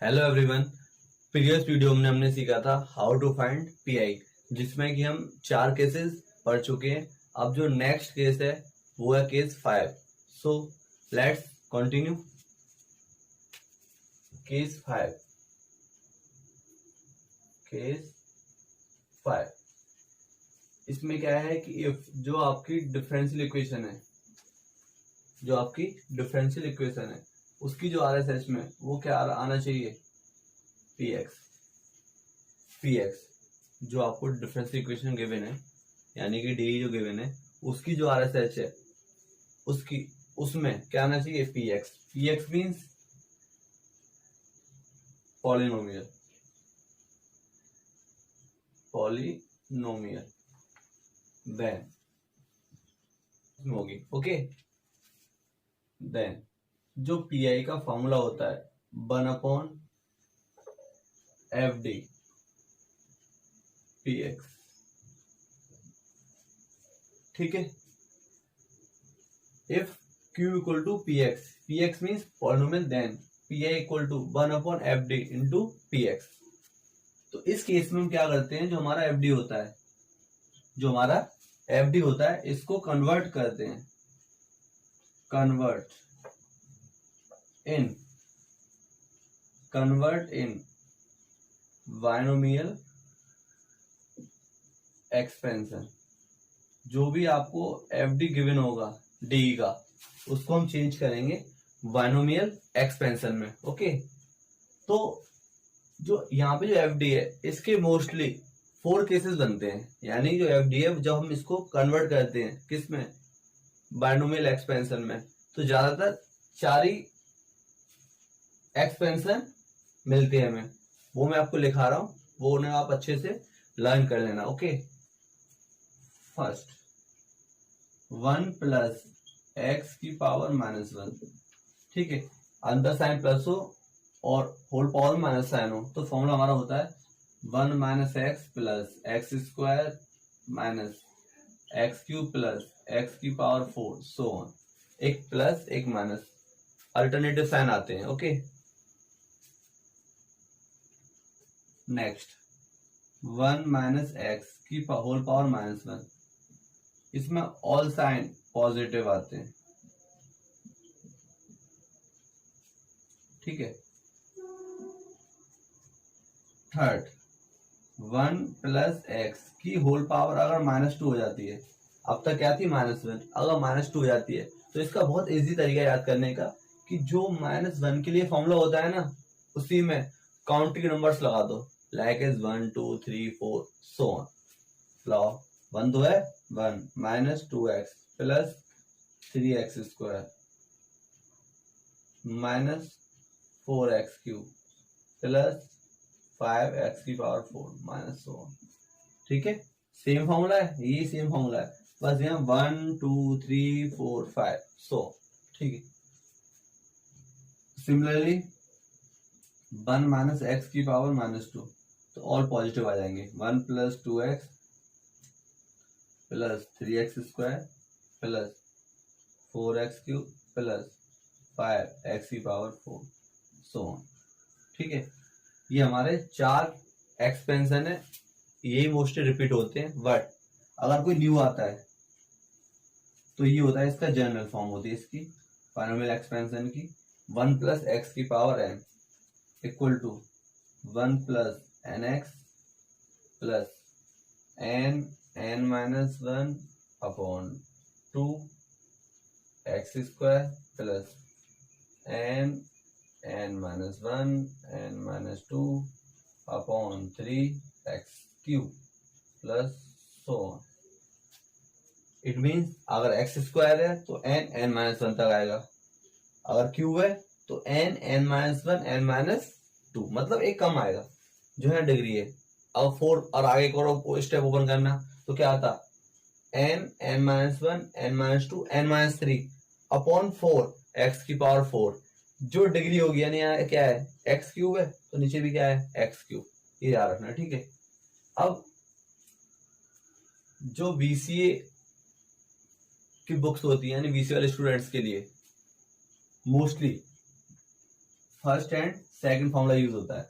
Hello everyone. Previous video में हमने सीखा था हाउ टू फाइंड पीआई, जिसमें कि हम 4 केसेस पढ़ चुके हैं। अब जो नेक्स्ट केस है वो है case 5। So let's continue. Case 5। Case 5 इसमें क्या है कि इफ जो आपकी डिफरेंशियल इक्वेशन है उसकी जो आरएसएच में वो क्या आना चाहिए, पीएक्स जो आपको डिफरेंशियल इक्वेशन गिवन है, यानी कि डी जो गिवन है उसकी जो आरएसएच है उसकी उसमें क्या आना चाहिए, पीएक्स मींस पॉलिनोमियल देन होगी। ओके, देन जो पीआई का फॉर्मूला होता है 1/FD पीएक्स। ठीक है, if Q equal to p x means polynomial, then PI equal to 1/FD into p x. तो इस केस में हम क्या करते हैं, जो हमारा एफडी होता है इसको कन्वर्ट करते हैं, कन्वर्ट इन बायनोमियल एक्सपेंशन। जो भी आपको एफडी गिवन होगा डी का, उसको हम चेंज करेंगे बायनोमियल एक्सपेंशन में। ओके, तो जो यहाँ पे जो एफडी है इसके मोस्टली 4 केसेस बनते हैं, यानी जो एफडी है जब हम इसको कन्वर्ट करते हैं किस में, बायनोमियल एक्सपेंशन में, तो ज्यादातर 4 ही एक्सपेंशन मिलते हैं हमें। वो मैं आपको लिखा रहा हूं, वो उन्हें आप अच्छे से लर्न कर लेना। ओके, फर्स्ट 1 प्लस एक्स की पावर -1। ठीक है, अंदर साइन प्लस हो और होल पावर माइनस साइन हो, तो फॉर्मूला हमारा होता है 1 minus x plus x square minus x cube plus x की पावर 4 सो ऑन। एक प्लस एक माइनस, अल्टरनेटिव साइन आते हैं। ओके, नेक्स्ट 1 माइनस एक्स की होल पावर -1, इसमें ऑल साइन पॉजिटिव आते हैं। ठीक है, थर्ड 1 प्लस एक्स की होल पावर अगर -2 हो जाती है, अब तक क्या थी -1, अगर -2 हो जाती है तो इसका बहुत इजी तरीका याद करने का कि जो -1 के लिए फॉर्मूला होता है ना, उसी में काउंटिंग नंबर्स लगा दो, like is 1 2 3 4 so on. Law 1 तो है 1 -2x plus 3x square minus 4x cube plus 5x की पावर 4 माइनस सो ऑन। ठीक है, सेम फॉर्मूला है, ये सेम फॉर्मूला है, बस यहाँ 1 2 3 4 5 सो। ठीक है, सिमिलरली 1 माइनस एक्स की पावर -2, तो ऑल पॉजिटिव आ जाएंगे। 1 plus 2x plus 3x square plus 4x cube plus 5x की पावर 4 सो ऑन। ठीक है, ये हमारे 4 एक्सपेंशन है, यही मोस्टली रिपीट होते हैं। बट अगर कोई न्यू आता है तो ये होता है, इसका जनरल फॉर्म होती है इसकी बायनोमियल एक्सपेंशन की, 1 प्लस एक्स की power n equal to 1 plus n x plus n minus 1 upon 2 x square plus n minus 1 n minus 2 upon 3 x cube plus so on. It means अगर x square है तो n minus 1 तक आएगा, अगर cube है तो n minus 1 n minus 2, मतलब एक कम आएगा जो है डिग्री है। अब 4 और आगे को स्टेप ओपन करना तो क्या आता, n minus 1 n minus 2 n minus 3 upon 4 x की पावर 4, जो डिग्री होगी, यानी यहाँ क्या है एक्स क्यूब है तो नीचे भी क्या है एक्स क्यूब, ये याद रखना। ठीक है, अब जो बीसीए की बुक्स होती है, यानी बीसीए वाले स्टूडेंट्स के लिए mostly first and second formula use होता है,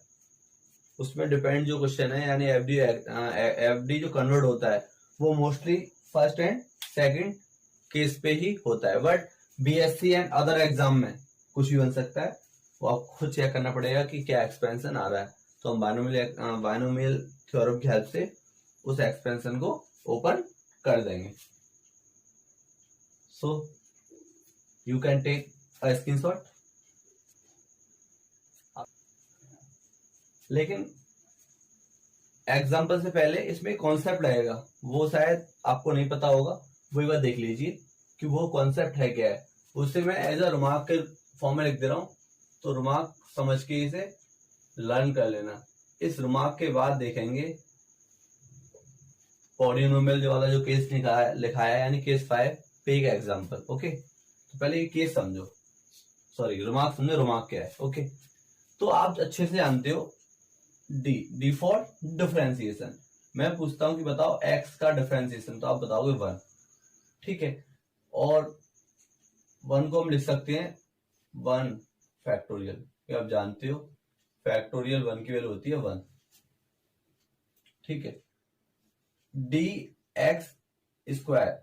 उसमें डिपेंड जो क्वेश्चन है, यानी एफडी जो कन्वर्ट होता है वो mostly first and second case पे ही होता है, but BSc and other exam में कुछ भी बन सकता है, वो आपको खुद चेक करना पड़ेगा कि क्या एक्सपेंशन आ रहा है। तो हम बायनोमियल थ्योरम की हेल्प से उस एक्सपेंशन को ओपन कर देंगे। So you can take a screenshot. लेकिन एग्जाम्पल से पहले इसमें कॉन्सेप्ट लगेगा, वो शायद आपको नहीं पता होगा, वो एक बार देख लीजिए कि वो कॉन्सेप्ट है क्या है। उससे मैं एज अ रिमार्क के फॉर्म में लिख दे रहा हूं, तो रिमार्क समझ के इसे लर्न कर लेना। इस रिमार्क के बाद देखेंगे पॉलिनोमियल वाला जो केस लिखा है यानी केस 5 पे एक एग्जाम्पल। ओके, तो पहले ये केस समझो, सॉरी रिमार्क समझो, रिमार्क क्या है। ओके, तो आप अच्छे से जानते हो डी फॉर डिफरेंशिएशन। मैं पूछता हूं कि बताओ एक्स का डिफरेंशिएशन, तो आप बताओगे 1, ठीक है। और 1 को हम लिख सकते हैं 1 फैक्टोरियल, ये आप जानते हो फैक्टोरियल 1 की वैल्यू होती है 1, ठीक है। डी एक्स स्क्वायर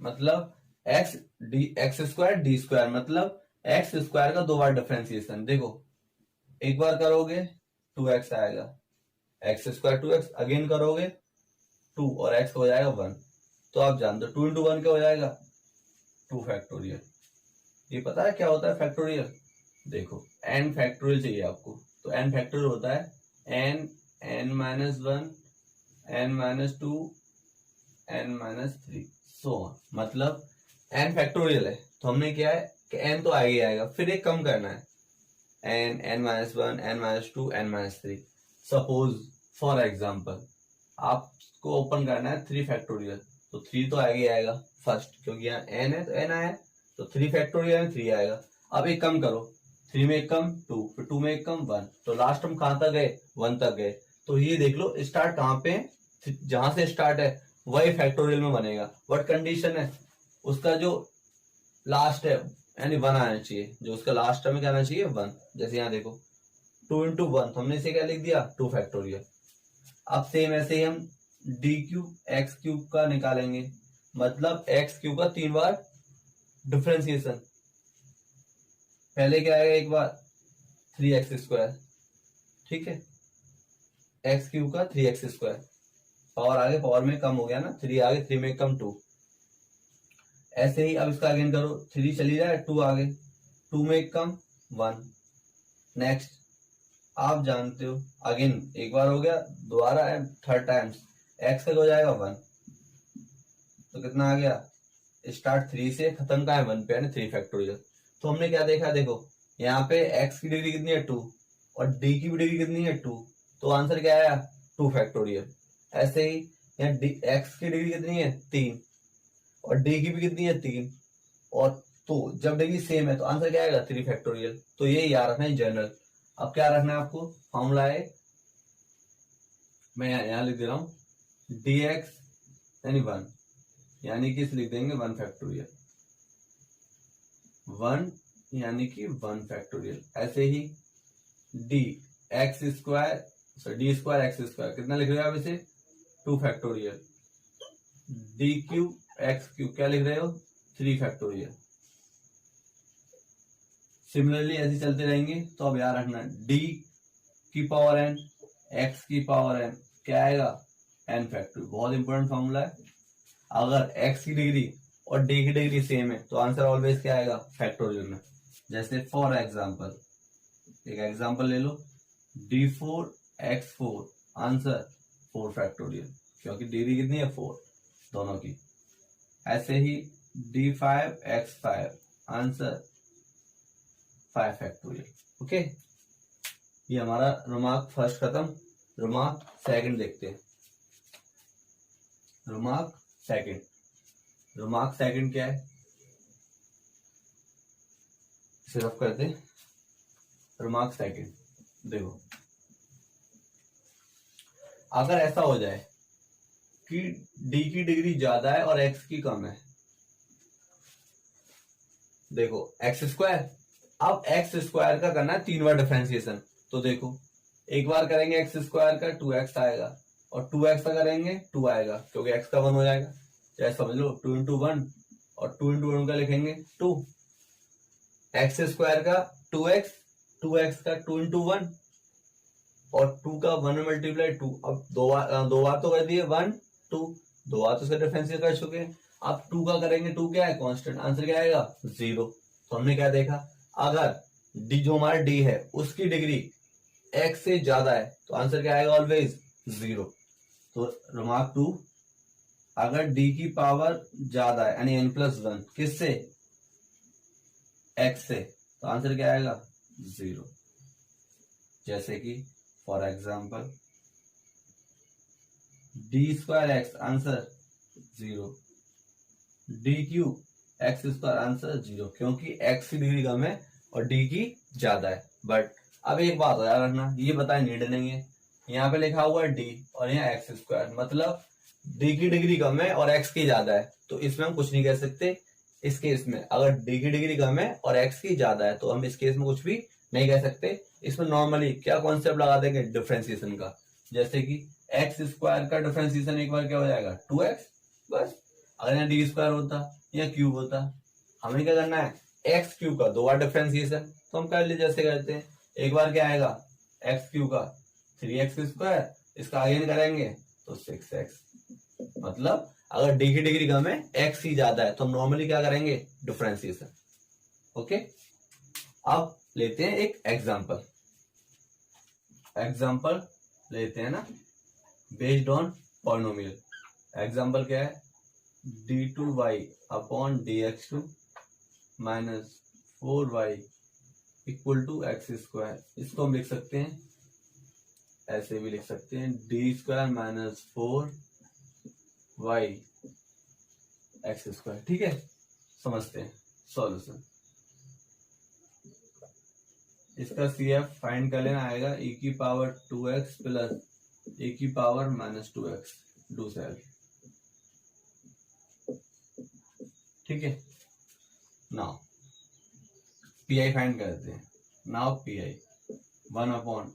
मतलब एक्स स्क्वायर डी स्क्वायर मतलब एक्स स्क्वायर का 2 बार डिफरेंशिएशन। देखो एक बार करोगे 2x आएगा, एक्स स्क्वायर 2x, अगेन करोगे 2 और x हो जाएगा 1। तो आप जानते हो 2 इंटू 1 क्या हो जाएगा 2 फैक्टोरियल। ये पता है क्या होता है फैक्टोरियल? देखो n फैक्टोरियल चाहिए आपको, तो n फैक्टोरियल होता है n -1 n -2 n -3 सो मतलब n फैक्टोरियल है, तो हमने क्या है कि n तो आगे आएगा, फिर एक कम करना है n -1 n -2 n -3। Suppose for example आपको ओपन करना है 3 फैक्टोरियल, तो 3 तो आगे आएगा फर्स्ट, क्योंकि यहाँ n है तो n आया, तो 3 फैक्टोरियल 3 आएगा। अब एक कम करो, 3 में एक कम 2, फिर 2 में एक कम 1, तो लास्ट हम कहां तक गए 1 तक गए। तो ये देख लो स्टार्ट कहां पे, जहां से स्टार्ट है वही फैक्टोरियल में बनेगा, बट कंडीशन है उसका जो लास्ट है यानी 1 आना चाहिए, जो उसका लास्ट में क्या आना चाहिए 1। जैसे यहाँ देखो 2 इंटू 1, तो हमने इसे क्या लिख दिया 2 फैक्टोरियल। अब सेम ऐसे ही हम डी क्यूब एक्स क्यूब का निकालेंगे, मतलब एक्स क्यूब का 3 बार डिफरेंशिएशन। पहले क्या आएगा एक बार 3x स्क्वायर, ठीक है, एक्स क्यूब का 3x स्क्वायर, पावर आगे पावर में कम हो गया ना, 3 आगे 3 में कम 2। ऐसे ही अब इसका अगेन करो, 3 चली जाए 2 आगे, 2 में एक कम 1। नेक्स्ट आप जानते हो अगेन एक बार हो गया, दोबारा है थर्ड टाइम्स, एक्स का हो जाएगा 1, तो कितना आ गया स्टार्ट 3 से खत्म का है 1 पे, यानी 3 फैक्टोरियल। तो हमने क्या देखा, देखो यहाँ पे x की डिग्री कितनी है 2 और d की भी डिग्री कितनी है 2, तो आंसर क्या आया 2 फैक्टोरियल। ऐसे ही यहाँ x की डिग्री कितनी है 3 और d की भी कितनी है 3, और तो जब डिग्री सेम है तो आंसर क्या आएगा 3 फैक्टोरियल। तो ये याद रखना है जनरल। अब क्या रखना है आपको, फॉर्मूला है, मैं यहाँ लिख दे रहा हूँ dx यानी 1, यानी कि इसे लिख देंगे 1 फैक्टोरियल, 1 यानी कि 1 फैक्टोरियल। ऐसे ही d x square d square x square कितना लिख रहे हो आप इसे 2 factorial, d cube x cube क्या लिख रहे हो 3 फैक्टोरियल। सिमिलरली ऐसे चलते रहेंगे। तो अब याद रखना डी की पावर एन एक्स की पावर एन क्या आएगा एन फैक्टोरियल। बहुत इंपॉर्टेंट फॉर्मूला है। अगर एक्स की डिग्री और डी की डिग्री सेम है तो आंसर ऑलवेज क्या आएगा फैक्टोरियल में। जैसे फॉर एग्जांपल एक एग्जांपल ले लो, d4x4 आंसर 4 फैक्टोरियल, क्योंकि डिग्री कितनी है 4 दोनों की। ऐसे ही d5x5 आंसर 5 फैक्टोरियल। ओके, ये हमारा रिमार्क फर्स्ट खत्म। रिमार्क सेकंड देखते हैं। रिमार्क सेकंड क्या है, सिर्फ करते रिमार्क सेकंड। देखो अगर ऐसा हो जाए कि d की डिग्री ज्यादा है और x की कम है, देखो एक्स स्क्वायर, अब एक्स स्क्वायर का करना है 3 बार डिफरेंशिएशन। तो देखो एक बार करेंगे एक्स स्क्वायर का 2x आएगा और 2x का करेंगे 2 आएगा क्योंकि x का 1 हो जाएगा, चाहे समझ लो 2 इंटू 1 और 2 इंटू 1 का लिखेंगे 2, एक्स स्क्वायर का 2x, 2x का 2 इंटू 1 और 2 का 1 मल्टीप्लाई 2। अब दो बार तो कर दिए 1 2, 2 बार तो इसका डिफरेंशियल कर चुके हैं। अब 2 का करेंगे 2 क्या है कांस्टेंट, आंसर क्या आएगा 0। तो हमने क्या देखा, अगर डी जो हमारा डी है उसकी डिग्री x से ज्यादा है तो आंसर क्या आएगा ऑलवेज 0। तो रिमार्क 2, अगर d की पावर ज्यादा है यानी n+1 किससे x से तो आंसर क्या आएगा 0। जैसे कि for example d²x answer 0, d³ x² answer 0 क्योंकि x की डिग्री कम है और d की ज्यादा है। बट अब एक बात याद रखना, ये बताए नीड नहीं है, यहाँ पे लिखा हुआ है d और यहाँ x², मतलब d की डिग्री कम है और x की ज्यादा है, तो इसमें हम कुछ नहीं कह सकते। इस केस में अगर d की डिग्री कम है और x की ज्यादा है तो हम इस केस में कुछ भी नहीं कह सकते। इसमें नॉर्मली क्या कॉन्सेप्ट लगा देंगे डिफरेंशिएशन का, जैसे कि x² का डिफरेंशिएशन एक बार क्या हो जाएगा 2x, बस। अगर यहाँ d² होता या क्यूब होता, हमें क्या करना है x³ का 2 बार डिफरेंशिएशन, तो हम कर ले जैसे करते हैं, एक बार क्या आएगा x³ का 3x², इसका आगे करेंगे तो 6x। मतलब अगर d की डिग्री कम है x ही ज्यादा है तो हम नॉर्मली क्या करेंगे डिफरेंशिएशन। ओके, अब लेते हैं एक एग्जांपल लेते हैं ना बेस्ड ऑन पॉलिनोमियल। एग्जांपल क्या है d2y upon dx2 minus 4y equal to x²। इसको हम लिख सकते हैं ऐसे भी लिख सकते हैं d² माइनस 4y x²। ठीक है, समझते हैं सॉल्यूशन। इसका CF फाइंड कर लेना आएगा e की पावर 2x प्लस e की power minus 2x do self. ठीक है, नाउ PI फाइंड करते हैं। Now PI 1 upon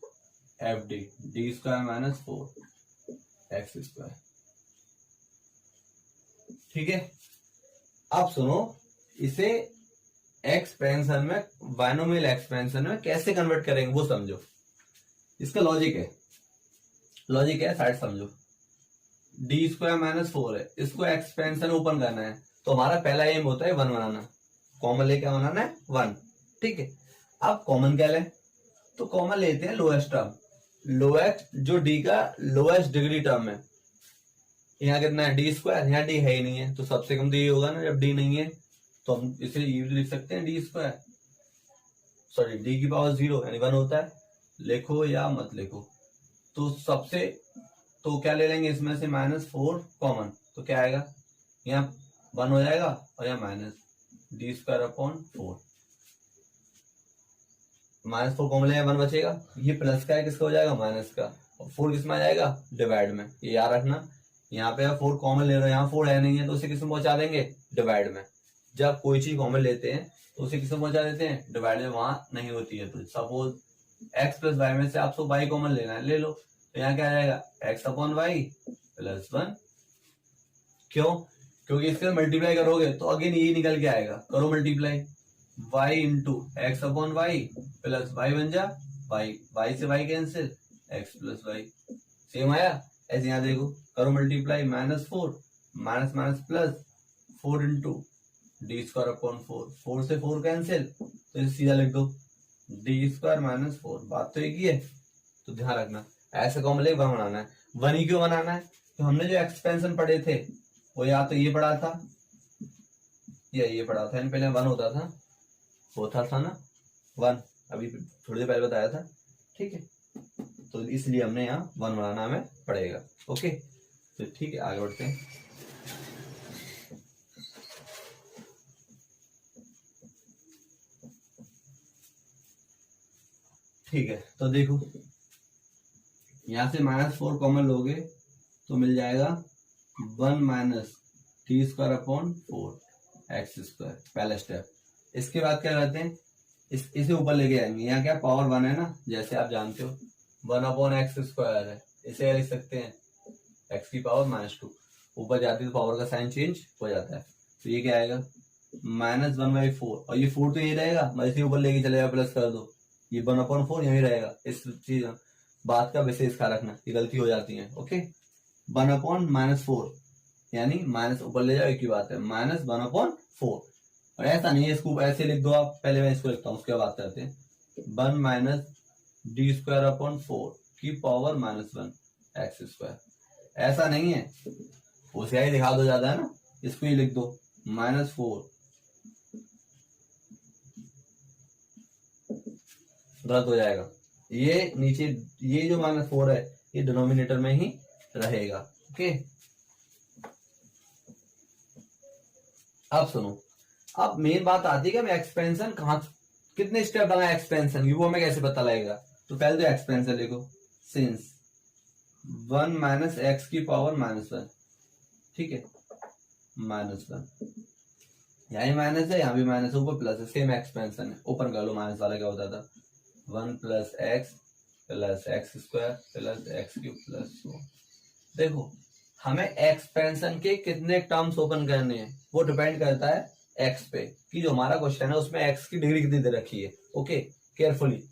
FD d² minus 4x²। ठीक है, अब सुनो इसे एक्सपेंशन में बाइनोमियल एक्सपेंशन में कैसे कन्वर्ट करेंगे वो समझो। इसका लॉजिक है साइड समझो। d² माइनस 4 है, इसको एक्सपेंशन ओपन करना है तो हमारा पहला एम होता है 1 बनाना, कॉमन लेके बनाना है 1। ठीक है, अब कॉमन क्या लें, तो कॉमन लेते हैं लोएस्ट टर्म, लोएस्ट जो d का लोएस्ट डिग्री टर्म है। यहाँ कितना है d², यहाँ d है ही नहीं है तो सबसे कम तो ये होगा ना, जब d नहीं है तो हम इसे ये लिख सकते हैं d², सॉरी d की पावर 0 यानी 1 होता है, लिखो या मत लिखो। तो सबसे तो क्या ले लेंगे इसमें से -4 कॉमन, तो क्या आएगा यहाँ 1 हो जाएगा और यहाँ माइनस d² अपॉन 4, -4 कॉमन लेंगे 1 बचेगा, ये प्लस का है किसका हो जाएगा माइनस का, और 4 किस में आ जाएगा डिवाइड में। ये याद रखना, यहाँ पे 4 कॉमन ले रहे हो, यहाँ 4 है नहीं है तो उसे किस में पहुंचा देंगे डिवाइड में। जब कोई चीज कॉमन लेते हैं तो उसे किस में पहुंचा देते हैं डिवाइड में, वहां नहीं होती है। तो सपोज x प्लस वाई में से आपको y कॉमन लेना है, ले लो, तो यहाँ क्या आ जाएगा x अपॉन वाई प्लस 1। क्यों, क्योंकि इसके मल्टीप्लाई करोगे तो अगेन ये निकल के आएगा, करो multiply, y into x upon y plus y बन जा y से y cancel x plus y, same आया। ऐसे यहाँ देखो करो multiply, -4 minus minus plus 4 into d² upon 4 से 4 कैंसिल, तो इसे सीधा लिख दो d² माइनस 4। बात तो एक ही है, तो ध्यान रखना ऐसे कॉमन लेके 1 बनाना है। 1 ही क्यों बनाना है, तो हमने जो एक्सपेंशन पढ़े थे वो या तो ये पढ़ा था या ये पढ़ा था, पहले 1 होता था, होता था ना 1, अभी थोड़ी देर पहले बताया था। ठीक है, तो इसलिए हमने यहाँ 1 बनाना हमें पड़ेगा। ओके, तो ठीक है आगे बढ़ते हैं। ठीक है, तो देखो यहां से -4 कॉमन लोगे तो मिल जाएगा 1 माइनस d² अपॉन 4 x², पहला स्टेप। इसके बाद क्या करते हैं इसे ऊपर लेके जाएंगे। यहाँ क्या पावर 1 है ना, जैसे आप जानते हो 1/x² है, इसे लिख सकते हैं x की पावर -2। ऊपर जाती है तो पावर का साइन चेंज हो जाता है, तो ये क्या आएगा -1/4, और ये 4 तो यही रहेगा, मैं इसे ऊपर लेके चले जाओ प्लस कर दो, ये 1/4 यही रहेगा। इस चीज बात का विशेष ख्याल रखना, ये गलती हो जाती है। ओके, 1/-4 यानी माइनस ऊपर ले जाओ, एक ही बात है, -1/4। और ऐसा नहीं है, इसको ऐसे लिख दो आप, पहले मैं इसको लिखता हूँ उसके बाद करते हैं। 1 - d²/4 की पावर -1x²। ऐसा नहीं है, उसे ही दिखा दो, ज्यादा है ना, इसको ही लिख दो -4। गलत हो जाएगा, ये नीचे ये जो -4 है ये डिनोमिनेटर में ही रहेगा। ओके, अब सुनो, अब मेन बात आती है कि हमें एक्सपेंशन कहां, कितने स्टेप लगा एक्सपेंशन की, वो हमें कैसे पता लगेगा। तो पहले तो एक्सपेंशन लिखो, सिंस 1 - x की पावर -1, ठीक है, -1, यहाँ ही माइनस है, यहाँ भी माइनस है, ऊपर प्लस है, सेम एक्सपेंशन है। ओपन कर लो, माइनस वाला क्या होता था, 1 + x + x² + x³ +4। देखो, हमें एक्सपेंशन के कितने टर्म्स ओपन करने हैं वो डिपेंड करता है एक्स पे, कि जो हमारा क्वेश्चन है उसमें एक्स की डिग्री कितनी दे रखी है। ओके, केयरफुली,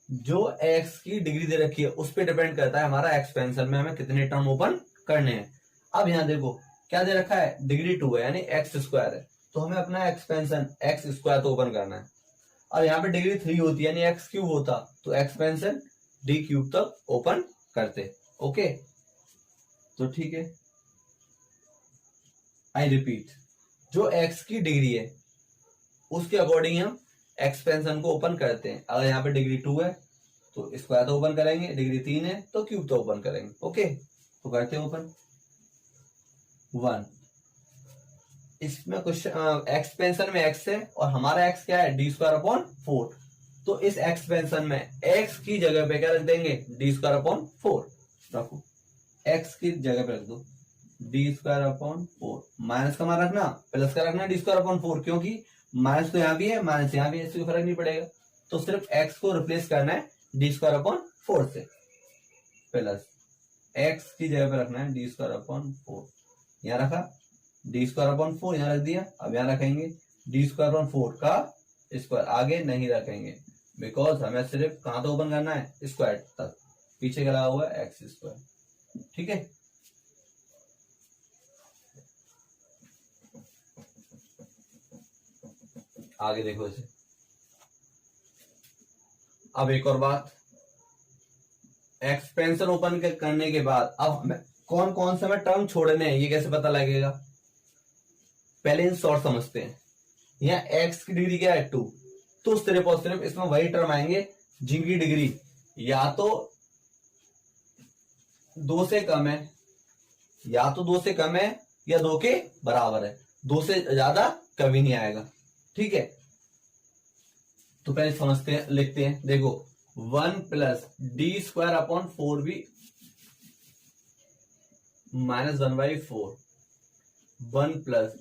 जो एक्स की डिग्री दे रखी है उस पर डिपेंड करता है हमारा एक्सपेंशन में हमें कितने टर्म ओपन करने हैं। अब यहाँ देखो क्या दे रखा है, डिग्री 2 है यानी x² है, तो हमें अपना एक्सपेंशन x² तो ओपन करना है। और यहाँ पे डिग्री 3 होती है यानी x³ होता, तो एक्सपेंशन d³ तक ओपन करते। ओके, तो ठीक है, आई रिपीट, जो x की डिग्री है उसके अकॉर्डिंग हम एक्सपेंशन को ओपन करते हैं। अगर यहाँ पे डिग्री 2 है तो स्क्वायर तो ओपन करेंगे, डिग्री 3 है तो क्यूब तो ओपन करेंगे। ओके, तो करते हैं ओपन 1। इसमें कुछ एक्सपेंशन में x है और हमारा x क्या है, d²/4। तो इस एक्सपेंशन में x की जगह पे क्या रख देंगे, d²/4 रखो, x की जगह पे रख दो d²/4, माइनस का मान रखना, प्लस का रखना d²/4, क्योंकि माइनस तो यहाँ भी है, माइनस यहाँ भी है, इससे फर्क नहीं पड़ेगा। तो सिर्फ x को रिप्लेस करना है d²/4 से, प्लस x की जगह पे रखना है d²/4, यहाँ रखा d²/4, यहाँ रख दिया। अब यहाँ रखेंगे d²/4 का स्क्वायर, आगे नहीं रखेंगे बिकॉज हमें सिर्फ कहां तक ओपन करना है, स्क्वायर तक, पीछे का लगा हुआ है x²। ठीक है, आगे देखो इसे। अब एक और बात, एक्सपेंशन ओपन करने के बाद अब हमें कौन कौन से हमें टर्म छोड़ने हैं ये कैसे पता लगेगा, पहले इन शॉर्ट समझते हैं। यहाँ x की डिग्री क्या है 2, तो सिर्फ और सिर्फ इसमें वही टर्म आएंगे जिनकी डिग्री या तो 2 से कम है, या तो 2 से कम है या 2 के बराबर है, 2 से ज्यादा कभी नहीं आएगा। ठीक है, तो पहले समझते हैं, लिखते हैं। देखो 1 + d²/4 भी -1/4, 1 +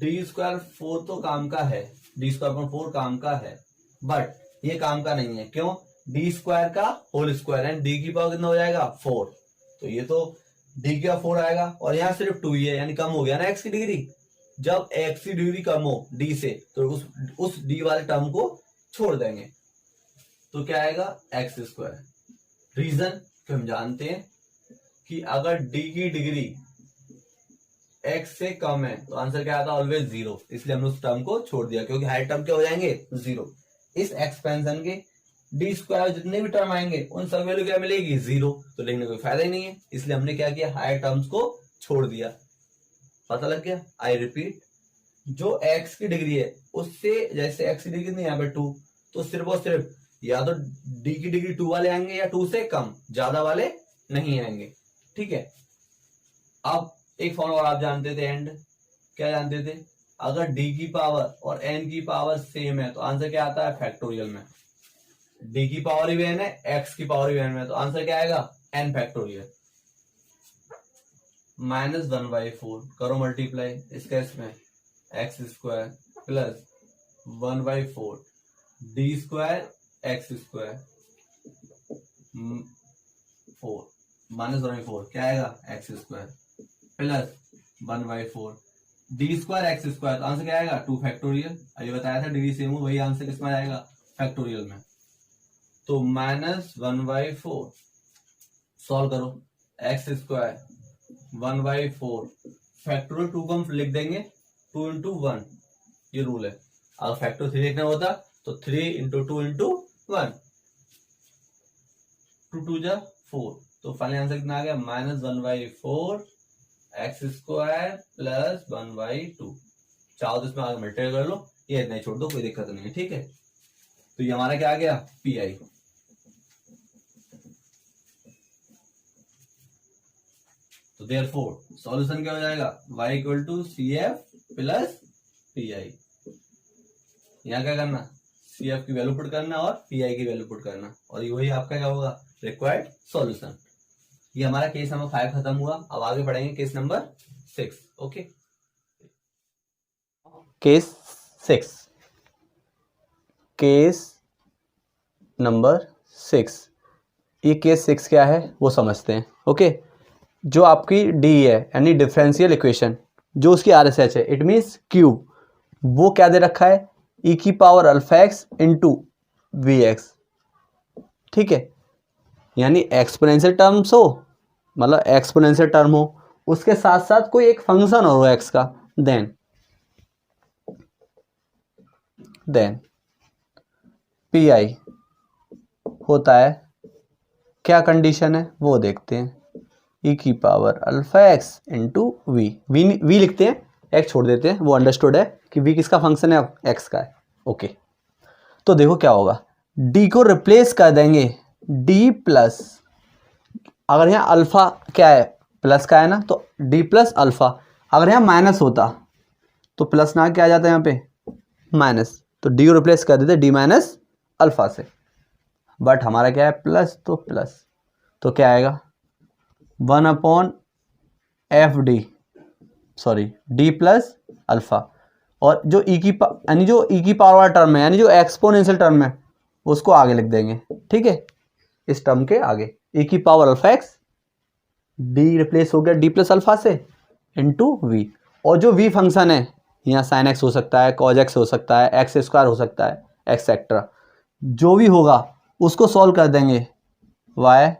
d²4 तो काम का है, d²/4 काम का है, बट ये काम का नहीं है। क्यों, d² का होल स्क्वायर है, d की पावर कितना हो जाएगा 4, तो ये तो d का 4 आएगा, और यहाँ सिर्फ 2 ही है यानी कम हो गया ना x की डिग्री। जब x की डिग्री कम हो d से तो उस d वाले टर्म को छोड़ देंगे, तो क्या आएगा x²। रीजन कि हम जानते हैं कि अगर d की डिग्री x से कम है तो आंसर क्या आता है, ऑलवेज 0, इसलिए हमने उस टर्म को छोड़ दिया, क्योंकि हायर टर्म क्या हो जाएंगे 0। इस एक्सपेंशन के d² जितने भी टर्म आएंगे उन सब वैल्यू क्या मिलेगी 0, तो लिखने कोई फायदा ही नहीं है, इसलिए हमने क्या किया, हायर टर्म्स को छोड़ दिया। पता लग गया, आई रिपीट, जो x की डिग्री है उससे, जैसे x की डिग्री कितनी यहाँ पे 2, तो सिर्फ और सिर्फ या तो d की डिग्री 2 वाले आएंगे या 2 से कम, ज्यादा वाले नहीं आएंगे। ठीक है, अब एक फॉर्मूला आप जानते थे, एंड क्या जानते थे, अगर d की पावर और n की पावर सेम है तो आंसर क्या आता है फैक्टोरियल में, d की पावर भी n है, x की पावर भी n है, तो आंसर क्या आएगा n फैक्टोरियल। -1/4 करो मल्टीप्लाई इसका इसमें, x² + 1/4 D square x square 4 minus 1/4 क्या आएगा x square plus 1/4 D square x square, answer क्या आएगा 2 फैक्टोरियल। अभी बताया था डिग्री सेम हो, वही आंसर किसमें आएगा फैक्टोरियल में। तो माइनस 1/4 सॉल्व करो, एक्स स्क्वायर 1/4 फैक्टोरियल 2 को हम लिख देंगे 2 × 1, ये रूल है। अगर फैक्टर 3 लिखना होता तो 3 × 2 × 1, 2 2 जा 4। तो फाइनल आंसर कितना आ गया माइनस 1/4 एक्स स्क्वायर प्लस 1/2। चाहो तो इसमें आगे मल्टीप्लाई कर लो, ये इतना ही छोड़ दो, कोई दिक्कत नहीं है, ठीक है। तो ये हमारा क्या आ गया पी आई। तो देयरफॉर सॉल्यूशन क्या हो जाएगा y = CF प्लस पी आई। यहाँ क्या करना CF की वैल्यू पुट करना और PI की वैल्यू पुट करना, और ये वही आपका क्या होगा रिक्वायर्ड सॉल्यूशन। ये हमारा केस नंबर 5 खत्म हुआ। अब आगे बढ़ेंगे case number 6। Okay, case 6, case number 6। ये केस 6 क्या है वो समझते हैं। ओके, जो आपकी डी है यानी डिफरेंशियल इक्वेशन, जो उसकी RSH है, इट मीन्स Q, वो क्या दे रखा है e⁻α x इंटू VX, ठीक है। यानी एक्सपोनेंशियल टर्म्स हो, मतलब एक्सपोनेंशियल टर्म हो, उसके साथ साथ कोई एक फंक्शन हो एक्स का, देन पी आई होता है। क्या कंडीशन है वो देखते हैं, e⁻α x इंटू वी लिखते हैं, एक्स छोड़ देते हैं, वो अंडरस्टूड है कि v किसका फंक्शन है, अब x का है। ओके, तो देखो क्या होगा, d को रिप्लेस कर देंगे d प्लस, अगर यहाँ अल्फा क्या है प्लस का है ना, तो d प्लस अल्फा। अगर यहाँ माइनस होता तो प्लस ना क्या आ जाता है यहाँ पे माइनस, तो d को रिप्लेस कर देते d माइनस अल्फा से। बट हमारा क्या है प्लस, तो प्लस तो क्या आएगा 1/FD, sorry d plus alpha. और जो यानी जो e की पावर वाला टर्म है, यानी जो एक्सपोनेंशियल टर्म है, उसको आगे लिख देंगे, ठीक है। इस टर्म के आगे e⁻α x, d रिप्लेस हो गया d प्लस अल्फा से इंटू v। और जो v फंक्शन है, यहाँ sin x हो सकता है, cos x हो सकता है, x² हो सकता है, एक्सेट्रा, जो भी होगा उसको सॉल्व कर देंगे y,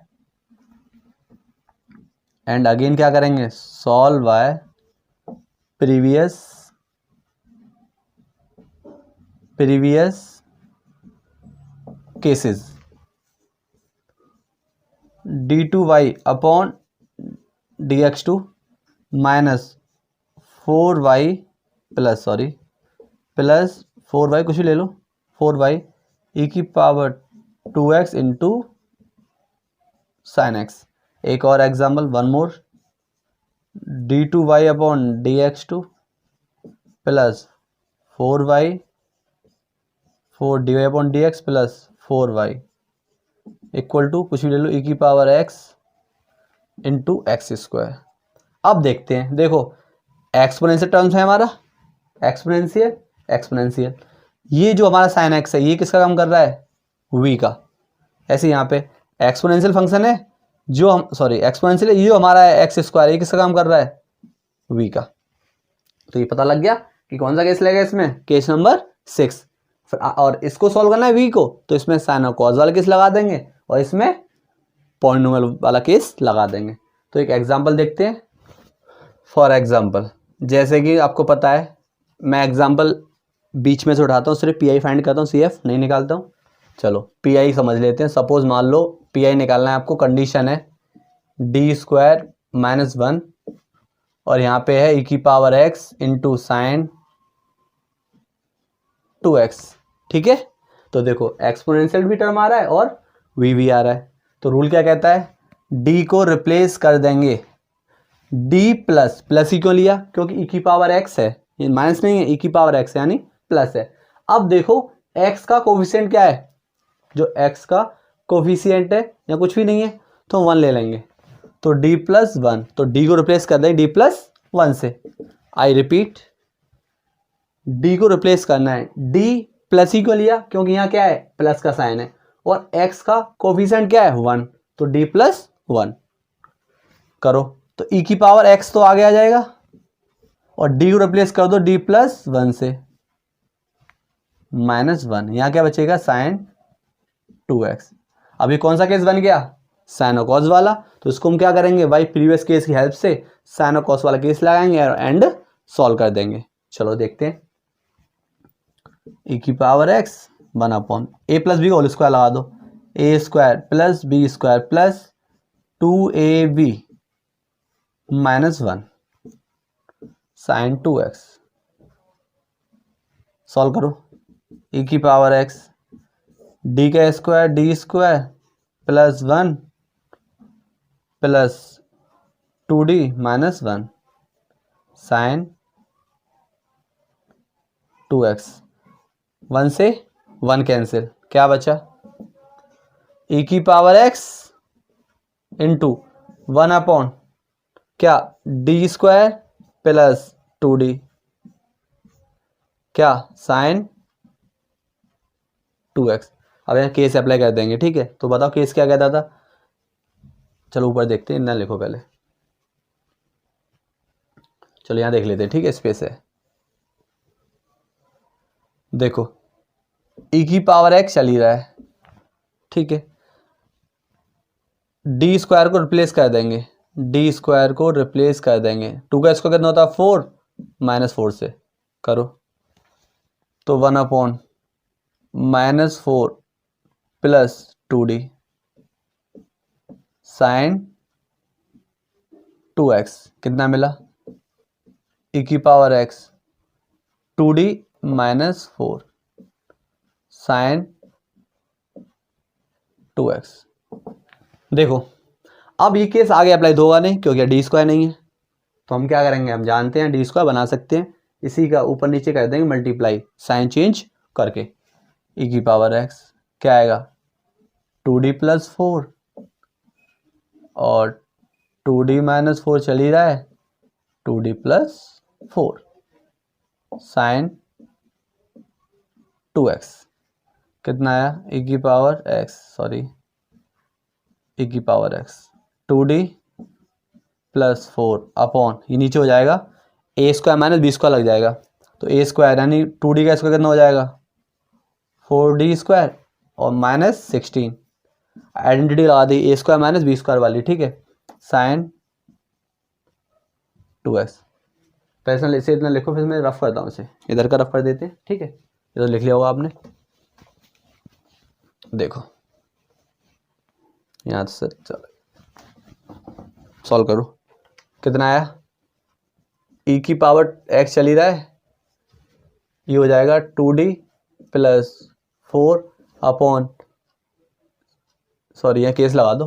एंड अगेन क्या करेंगे solve y previous cases, d2y upon dx2 minus 4y plus, sorry plus 4y, कुछ भी ले लो, 4y e⁻2x into sin x। एक और example, one more, d2y upon dx2 plus 4dy upon dx plus 4y equal to कुछ भी ले लो e⁻x into x²। अब देखते हैं, देखो एक्सपोनेंशियल टर्म्स है हमारा, एक्सपोनेंशियल, ये जो हमारा sin x है, ये किसका काम कर रहा है v का। ऐसे यहाँ पे एक्सपोनेंशियल फंक्शन है, जो हम एक्सपोनेंशियल है, ये जो हमारा है x², ये किसका काम कर रहा है v का। तो ये पता लग गया कि कौन सा केस लगेगा इसमें, केस नंबर 6। और इसको सॉल्व करना है v को, तो इसमें साइन और कॉस वाला केस लगा देंगे, और इसमें पॉलिनोमियल वाला केस लगा देंगे। तो एक एग्जांपल देखते हैं। फॉर एग्जांपल, जैसे कि आपको पता है, मैं एग्जांपल बीच में से उठाता हूँ, सिर्फ पी आई फाइंड करता हूँ, CF नहीं निकालता हूँ। चलो पी आई समझ लेते हैं। सपोज मान लो पी आई निकालना है आपको, कंडीशन है d² - 1 और यहाँ पे है e⁻x इंटू साइन 2x, ठीक है। तो देखो एक्सपोनेंशियल भी टर्म आ रहा है और v भी आ रहा है, तो रूल क्या कहता है, d को रिप्लेस कर देंगे d प्लस, प्लस ही क्यों लिया, क्योंकि e⁻x है, ये माइनस नहीं है, e⁻x यानी प्लस है। अब देखो x का कोफिशिएंट क्या है, जो x का कोफिशिएंट है या कुछ भी नहीं है, तो 1 ले लेंगे, तो d प्लस 1, तो d को रिप्लेस कर देंगे d प्लस 1 से। आई रिपीट, d को रिप्लेस करना है d प्लस ही क्यों लिया, क्योंकि यहाँ क्या है, प्लस का साइन है और x का कोफिशिएंट क्या है 1, तो d प्लस 1 करो तो e की पावर x तो आगे आ जाएगा और d को रिप्लेस कर दो d प्लस 1 से, -1, यहाँ क्या बचेगा साइन 2x। अभी कौन सा केस बन गया, साइन और कॉस वाला, तो इसको हम क्या करेंगे भाई, प्रीवियस केस की हेल्प से साइन और कॉस वाला केस लगाएंगे और एंड सॉल्व कर देंगे। चलो देखते हैं, e की power x 1 upon a plus b का होल स्क्वायर लगा दो, a square plus b square plus 2ab -1 sine 2x। Solve करो, e की पावर x d का square d square plus 1 plus 2d -1 sine 2x। 1 से 1 cancel, क्या बचा, e की पावर x इंटू 1 अपॉन क्या d स्क्वायर प्लस 2d क्या sign 2x। अब यहाँ केस अप्लाई कर देंगे, ठीक है। तो बताओ केस क्या कहता था, चलो ऊपर देखते हैं, ना लिखो पहले, चलो यहाँ देख लेते हैं, ठीक है, स्पेस है। देखो e की पावर x चल ही रहा है, ठीक है, डी स्क्वायर को रिप्लेस कर देंगे, डी स्क्वायर को रिप्लेस कर देंगे, 2 का स्क्वायर कितना होता है 4, -4 से करो तो 1 upon -4 plus 2d sine 2x कितना मिला, e की power x 2d -4 sine 2x। देखो अब ये केस आगे अप्लाई तो होगा नहीं क्योंकि डी स्क्वायर नहीं है, तो हम क्या करेंगे, हम जानते हैं डी स्क्वायर बना सकते हैं, इसी का ऊपर नीचे कर देंगे मल्टीप्लाई साइन चेंज करके, e की पावर x क्या आएगा 2d प्लस 4 और 2d -4 चल ही रहा है 2d प्लस 4 साइन 2x कितना आया, e की पावर x सॉरी e की power x 2d plus 4 upon ये नीचे हो जाएगा a square minus b square लग जाएगा, तो a स्क्वायर यानी 2d का स्क्वायर कितना हो जाएगा 4d स्क्वायर और -16 आइडेंटिटी लगा दी a square minus b square वाली, ठीक है, साइन 2x। पैसा इसे इतना लिखो, फिर मैं रफ करता हूँ, इसे इधर का रफ कर देते हैं, ठीक है, ये तो लिख लिया होगा आपने। देखो यहाँ से चलो सॉल्व करो, कितना आया, e की पावर x चली रहा है, ये हो जाएगा 2d प्लस 4 अपॉन सॉरी यहाँ केस लगा दो,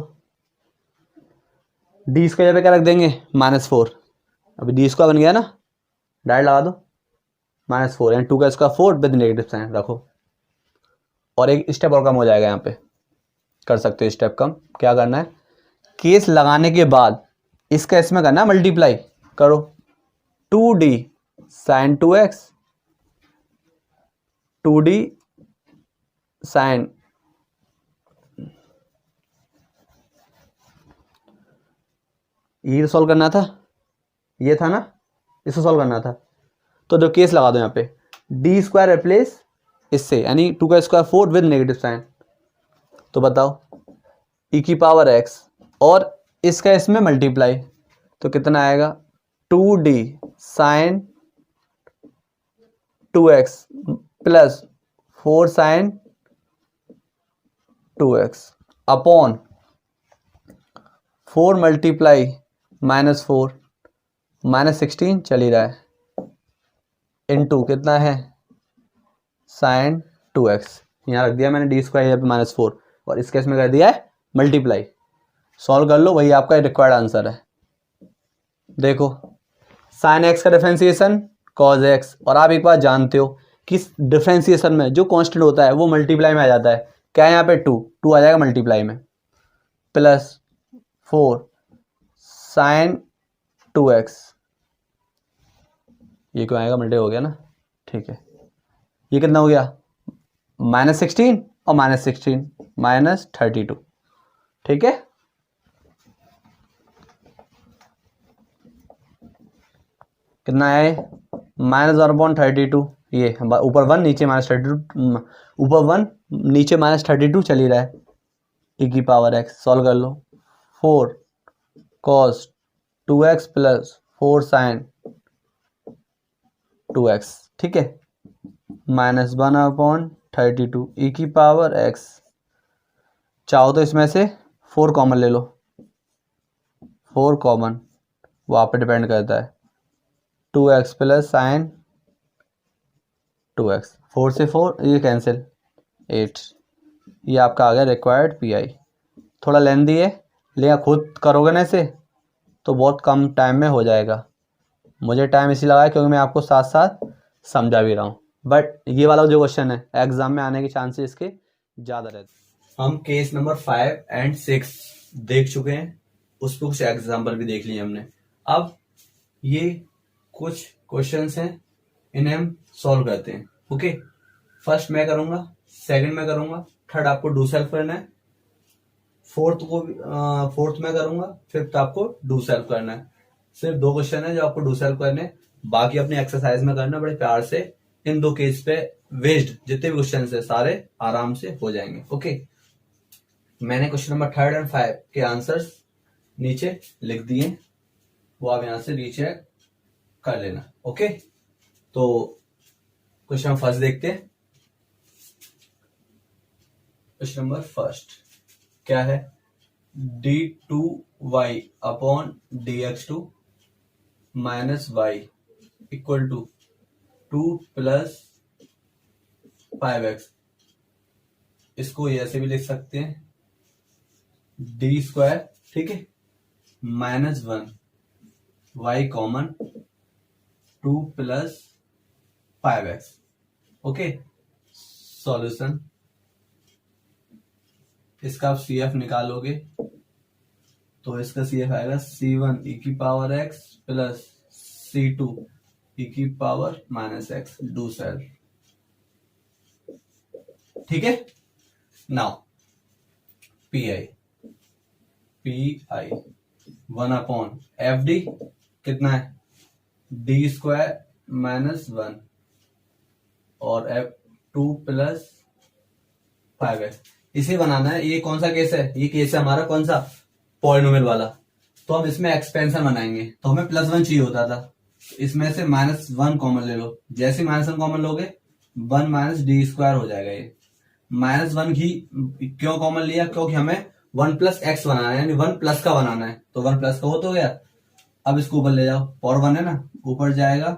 डी स्क्वायर पे क्या रख देंगे -4, अभी डी स्क्वायर बन गया ना, डायरेक्ट लगा दो -4 एंड 2 का स्क्वायर 4 विद नेगेटिव साइन रखो, और एक स्टेप और कम हो जाएगा, यहाँ पे कर सकते हो स्टेप कम, क्या करना है, केस लगाने के बाद इसका इसमें करना है मल्टीप्लाई करो, 2d sine 2x 2d sign ये सॉल्व करना था, ये था ना, इसको सॉल्व करना था, तो जो केस लगा दो यहाँ पे डी स्क्वायर रिप्लेस इससे यानी 2 का स्क्वायर 4 विद नेगेटिव साइन, तो बताओ e की पावर x और इसका इसमें मल्टीप्लाई, तो कितना आएगा 2d sine 2x plus 4 sine 2x upon 4 multiply -4 -16 चल ही रहा है इनटू कितना है साइन 2x, यहाँ रख दिया मैंने डी स्क्वायर यहाँ पे -4 और इसके इसमें कर दिया है मल्टीप्लाई, सॉल्व कर लो, वही आपका रिक्वायर्ड आंसर है। देखो साइन x का डिफरेंशिएशन कॉज x, और आप एक बात जानते हो कि डिफरेंशिएशन में जो कांस्टेंट होता है वो मल्टीप्लाई में आ जाता है, क्या है यहाँ पे 2 आ जाएगा मल्टीप्लाई में, प्लस 4 साइन 2x, ये क्यों आएगा मल्टी हो गया ना, ठीक है, ये कितना हो गया -16 और -16 -32, ठीक है। कितना है -1/32, ये ऊपर 1 नीचे -32, ऊपर 1 नीचे -32 चल ही रहा है, e⁻x सॉल्व कर लो। 4 cos 2x plus 4 sin 2x, ठीक है, -1/32 e⁻x। चाहो तो इसमें से 4 कॉमन ले लो, 4 कॉमन, वो आप पे डिपेंड करता है। 2x प्लस साइन 2x, 4 से 4 ये कैंसिल, 8, ये आपका आ गया रिक्वायर्ड पीआई। थोड़ा लेंदी है, लेकिन खुद करोगे ना इसे तो बहुत कम टाइम में हो जाएगा। मुझे टाइम इसी लगा है क्योंकि मैं आपको साथ साथ समझा भी रहा हूँ, बट ये वाला जो क्वेश्चन है एग्जाम में आने के चांसेस इसके ज़्यादा रहते हैं। हम केस नंबर 5 और 6 देख चुके हैं, उस पर कुछ एग्जाम्पल भी देख लिए हमने। अब ये कुछ क्वेश्चंस हैं, इन्हें हम सॉल्व करते हैं। ओके, फर्स्ट मैं करूंगा, सेकंड मैं करूंगा, थर्ड आपको डू सेल्फ करना है, फोर्थ मैं करूंगा, फिफ्थ आपको डू सेल्फ करना है। सिर्फ 2 क्वेश्चन है जो आपको डू सेल्फ करने, बाकी अपनी एक्सरसाइज में करना। बड़े प्यार से इन 2 केस पे वेस्ड जितने भी क्वेश्चन है सारे आराम से हो जाएंगे। ओके, मैंने क्वेश्चन नंबर 3 और 5 के आंसर्स नीचे लिख दिए, वो आप यहां से रीचेक कर लेना। ओके, तो क्वेश्चन फर्स्ट देखते हैं। क्वेश्चन नंबर फर्स्ट क्या है, d2y upon dx2 minus y equal to 2 plus 5x। इसको ऐसे भी लिख सकते हैं d², ठीक है, -1 y common 2 plus 5x। Okay, solution, इसका आप CF निकालोगे तो इसका CF आएगा C1 e⁻x plus C2 e⁻−x, do self, ठीक है। नाउ PI 1/FD कितना है, d² -1 और F2 प्लस 5x। इसे बनाना है। ये कौन सा केस है, ये केस है हमारा कौन सा, पॉलिनोमियल वाला। तो हम इसमें एक्सपेंशन बनाएंगे, तो हमें +1 चाहिए होता था, इसमें से -1 कॉमन ले लो। जैसे -1 कॉमन लोगे 1 - d² हो जाएगा। ये -1 ही क्यों कॉमन लिया, क्योंकि हमें 1 + x बनाना है, यानी 1 प्लस का बनाना है, तो 1 प्लस का हो तो गया। अब इसको ऊपर ले जाओ, और 1 है ना, ऊपर जाएगा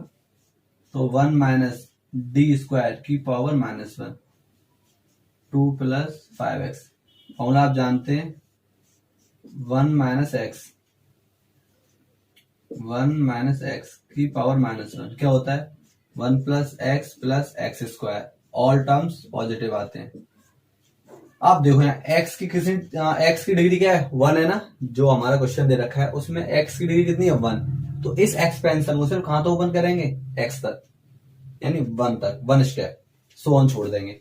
तो 1 - d² की पावर -1, 2 प्लस 5x। फॉर्मूला आप जानते हैं, 1 - x की पावर -1 क्या होता है, 1 + x + x²। All terms positive आते हैं। आप देखो यहाँ x की डिग्री क्या है, 1 है ना, जो हमारा क्वेश्चन दे रखा है उसमें x की डिग्री कितनी है, 1। तो इस एक्सपेंशन को सिर्फ कहां तो ओपन करेंगे, x तक, यानी 1 तक, 1² सो ऑन छोड़ देंगे।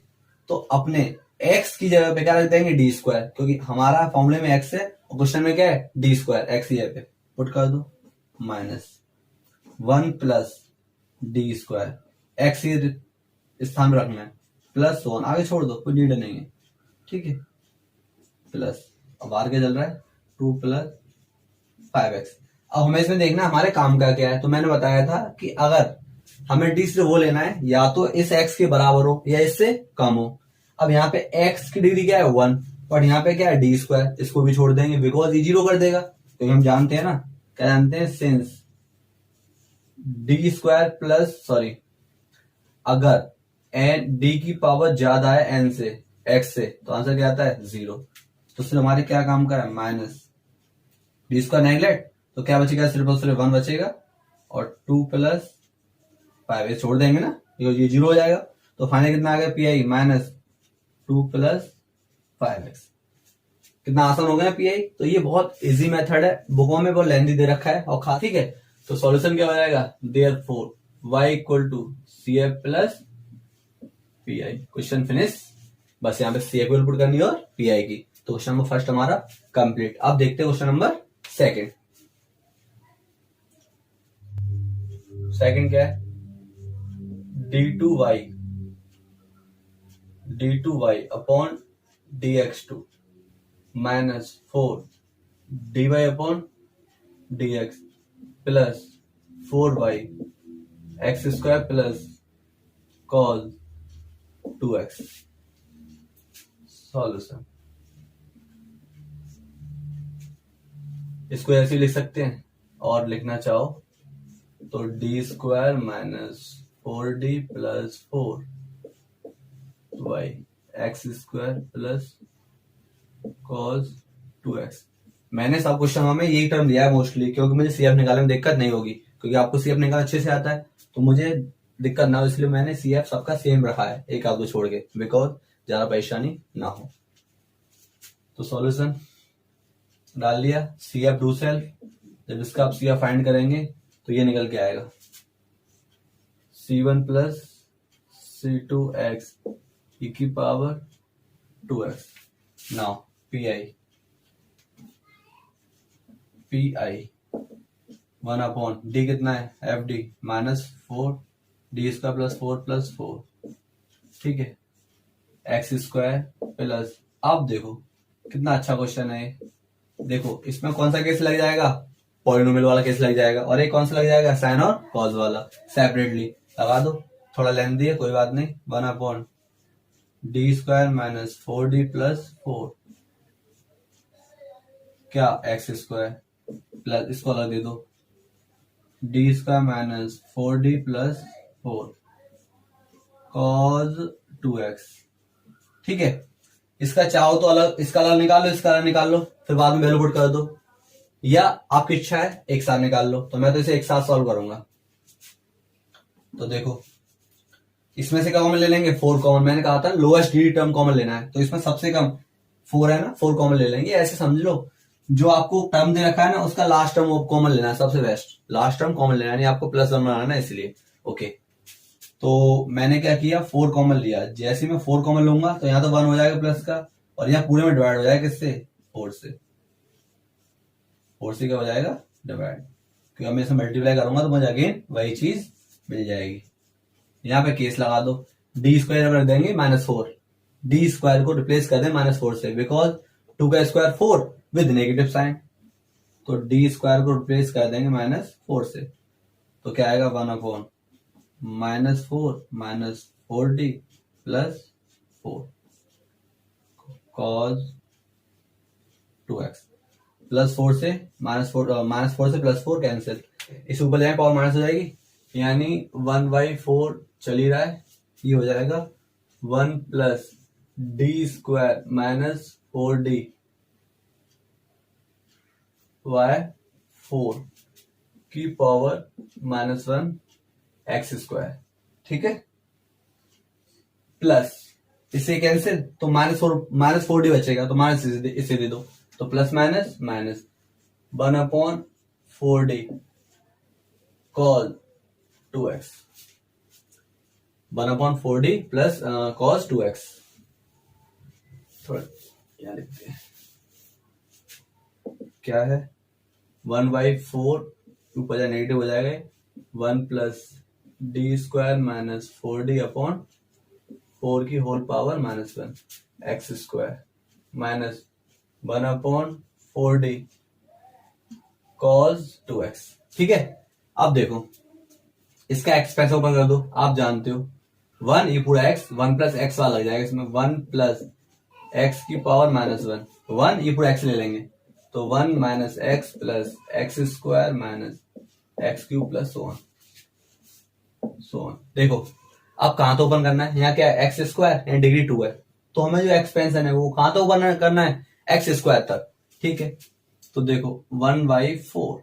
तो अपने x की जगह पे क्या रख देंगे, d², क्योंकि हमारा फॉर्मूले में x है और क्वेश्चन में क्या है, d², x ही है पे पुट कर दो, -1 प्लस d², x ही स्थान में रखना है, प्लस 1 आगे छोड़ दो, कोई नीड नहीं है, ठीक है, प्लस, अब आगे चल रहा है 2 प्लस 5x। अब हमें इसमें देखना हमारे काम का क्या है। तो मैंने बताया था कि अगर हमें d से वो लेना है, या तो इस x के बराबर हो या इससे कम हो। अब यहाँ पे x की डिग्री क्या है, 1, और यहाँ पे क्या है, d², इसको भी छोड़ देंगे बिकॉज ये 0 कर देगा, क्योंकि हम जानते हैं ना, क्या जानते हैं, सिंस d² प्लस, सॉरी, अगर d की पावर ज्यादा है n से, x से, तो आंसर क्या आता है, 0। तो सिर्फ हमारे क्या काम का है, -d² नेगलेक्ट, तो क्या बचेगा, सिर्फ और सिर्फ 1 बचेगा, और 2 प्लस 5 छोड़ देंगे ना, ये 0 हो जाएगा। तो फाइनल कितना आ गया, PI -2 प्लस 5x। कितना आसान हो गया PI। तो ये बहुत इजी मेथड है, बुकों में बहुत लेंथी दे रखा है और खास, ठीक है। तो सॉल्यूशन क्या हो जाएगा, therefore y = CF plus PI। Question finish. बस यहाँ पे सी एफ पुट करनी है और पी आई की। तो क्वेश्चन नंबर फर्स्ट हमारा कंप्लीट। अब देखते हैं क्वेश्चन नंबर सेकंड। सेकंड क्या है, d2y upon dx2 minus 4 dy upon dx plus 4y x square plus cos 2x। Solution इसको ऐसे लिख सकते हैं, और लिखना चाहो तो D square minus 4d plus 4y x square plus cos 2x। मैंने सब क्वेश्चन में यही टर्म दिया है मोस्टली, क्योंकि मुझे सीएफ निकालने में दिक्कत नहीं होगी, क्योंकि आपको सीएफ निकालना अच्छे से आता है, तो मुझे दिक्कत ना हो, इसलिए मैंने सीएफ सबका सेम रखा है, एक आध दो छोड़ के, बिकॉज ज्यादा परेशानी ना हो। तो सॉल्यूशन डाल दिया, सीएफ डू सेल्फ। जब इसका आप सीएफ फाइंड करेंगे तो ये निकल के आएगा c1 प्लस c2x e की power 2x। Now P 1 upon D कितना है, F D minus 4 D square plus 4 ठीक है, एक्स स्क्वायर प्लस। अब देखो कितना अच्छा क्वेश्चन है ये। देखो इसमें कौन सा केस लग जाएगा, पॉलिनोमियल वाला केस लग जाएगा, और एक कौन सा लग जाएगा, साइन और कॉस वाला। सेपरेटली लगा दो, थोड़ा लेंथी है, कोई बात नहीं। 1 upon D square minus 4d plus 4 क्या एक्स स्क्वायर प्लस, इसको अलग दे दो, D square minus 4d plus 4 cos 2x। ठीक है, इसका चाहो तो अलग, इसका अलग निकाल लो, इसका अलग निकाल लो, फिर बाद में वैल्यू पुट कर दो, या आपकी इच्छा है एक साथ निकाल लो, तो मैं तो इसे एक साथ सॉल्व करूंगा। तो देखो इसमें से क्या कॉमन ले लेंगे, 4 कॉमन, मैंने कहा था लोएस्ट डी टर्म कॉमन लेना है, तो इसमें सबसे कम 4 है ना, 4 कॉमन ले लेंगे। ऐसे समझ लो, जो आपको टर्म दे रखा है ना, उसका लास्ट टर्म कॉमन लेना है, सबसे बेस्ट लास्ट टर्म कॉमन लेना है, नहीं आपको प्लस 1 बनाना है इसलिए। ओके, तो मैंने क्या किया, 4 कॉमन लिया। जैसे मैं 4 कॉमन लूंगा तो यहाँ तो 1 हो जाएगा प्लस का, और यहाँ पूरे में डिवाइड हो जाएगा किससे, 4 से। 4 से क्या हो जाएगा, डिवाइड, क्योंकि मैं इसे मल्टीप्लाई करूंगा तो मुझे अगेन वही चीज मिल जाएगी। यहाँ पे केस लगा दो, डी स्क्वायर रख देंगे -4, डी स्क्वायर को रिप्लेस कर दें -4 से, बिकॉज 2 का स्क्वायर 4 विद नेगेटिव साइन, तो डी स्क्वायर को रिप्लेस कर देंगे -4 से, तो क्या आएगा 1 upon -4 minus 4d plus 4 cos 2x plus 4 से -4 से प्लस 4 कैंसिल, इस ऊपर जाए पावर माइनस हो जाएगी, यानी 1/4 चल ही रहा है, ये हो जाएगा 1 plus d square minus 4d by 4 की पावर -1 एक्स स्क्वायर। ठीक है, प्लस इसे कैंसिल, तो -4d बचेगा, तो माइनस इसे दे दो, तो plus minus minus 1 upon 4d cos 2x, 1 upon 4d plus cos 2x। थोड़ा यहाँ लिखते हैं, क्या है 1/4 ऊपर जा नेगेटिव हो जाएगा, 1 plus d square minus 4d upon 4 की whole power -1 x square minus 1 upon 4d cos 2x। ठीक है, अब देखो इसका एक्स पैसा ऊपर कर दो, आप जानते हो 1 ये पूरा एक्स, 1 प्लस एक्स वाला लग जाएगा इसमें, 1 प्लस एक्स की पावर -1, 1 ये पूरा एक्स ले लेंगे, तो 1 minus x plus x square minus x cube plus so on. देखो अब कहां तो ओपन करना है, यहाँ क्या है एक्स स्क्वायर, यहाँ डिग्री 2 है, तो हमें जो एक्सपेंशन है वो कहां तो ओपन करना है, एक्स स्क्वायर तक। ठीक है, तो देखो 1/4,